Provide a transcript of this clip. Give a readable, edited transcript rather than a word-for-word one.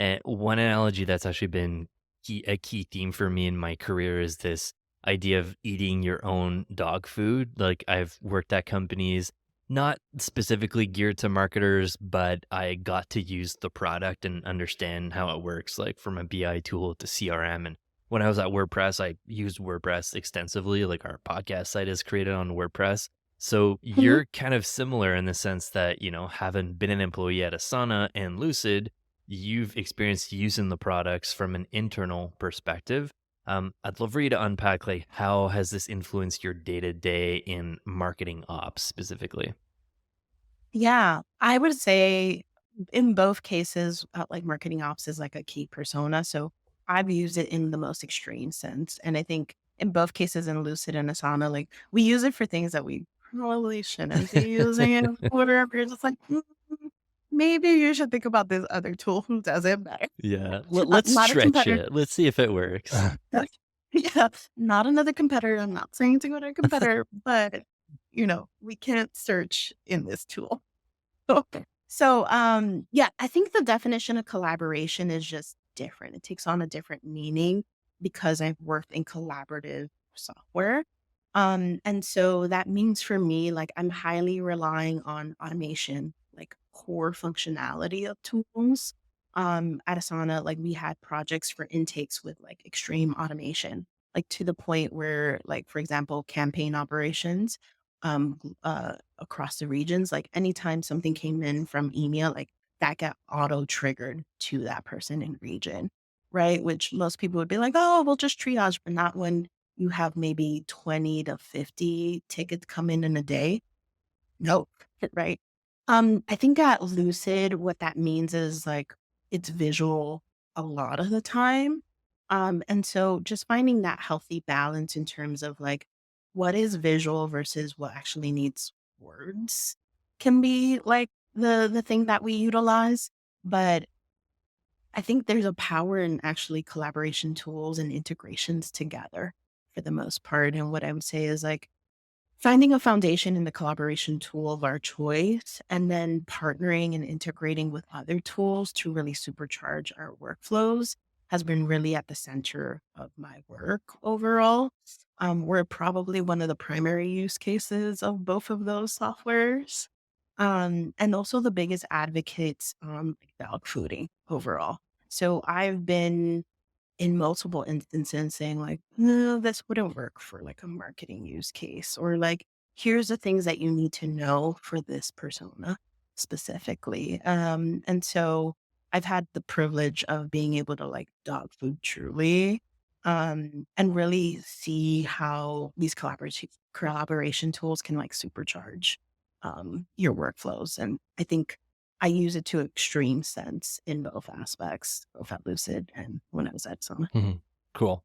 And one analogy that's actually been a key theme for me in my career is this idea of eating your own dog food. Like I've worked at companies not specifically geared to marketers, but I got to use the product and understand how it works, like from a BI tool to CRM. And when I was at WordPress, I used WordPress extensively. Like our podcast site is created on WordPress. So Mhm. you're kind of similar in the sense that, having been an employee at Asana and Lucid, you've experienced using the products from an internal perspective. I'd love for you to unpack like how has this influenced your day to day in marketing ops specifically? Yeah, I would say in both cases, like marketing ops is like a key persona. So I've used it in the most extreme sense. And I think in both cases in Lucid and Asana, like we use it for things that we probably shouldn't be using it for. You're just like, maybe you should think about this other tool who does it better. Yeah, let's Not a stretch competitor. it. Let's see if it works. Yeah, not another competitor. I'm not saying to go to a competitor, but we can't search in this tool. Yeah, I think the definition of collaboration is just different. It takes on a different meaning because I've worked in collaborative software. And so that means for me, like I'm highly relying on automation, like core functionality of tools. At Asana, like we had projects for intakes with like extreme automation, like to the point where, like, for example, campaign operations across the regions. Like anytime something came in from email, like that got auto triggered to that person in region, right? Which most people would be like, oh, we'll just triage, but not when you have maybe 20 to 50 tickets come in a day. No, right? I think at Lucid, what that means is like it's visual a lot of the time. And so just finding that healthy balance in terms of like what is visual versus what actually needs words can be like the thing that we utilize. But I think there's a power in actually collaboration tools and integrations together for the most part. And what I would say is like finding a foundation in the collaboration tool of our choice, and then partnering and integrating with other tools to really supercharge our workflows has been really at the center of my work overall. We're probably one of the primary use cases of both of those softwares. And also the biggest advocates like dog fooding overall. So I've been in multiple instances saying like, no, this wouldn't work for like a marketing use case, or like, here's the things that you need to know for this persona specifically. And so I've had the privilege of being able to like dog food truly, and really see how these collaboration tools can like supercharge your workflows. And I think I use it to extreme sense in both aspects, both at Lucid and when I was at Summit. Mhm. Cool.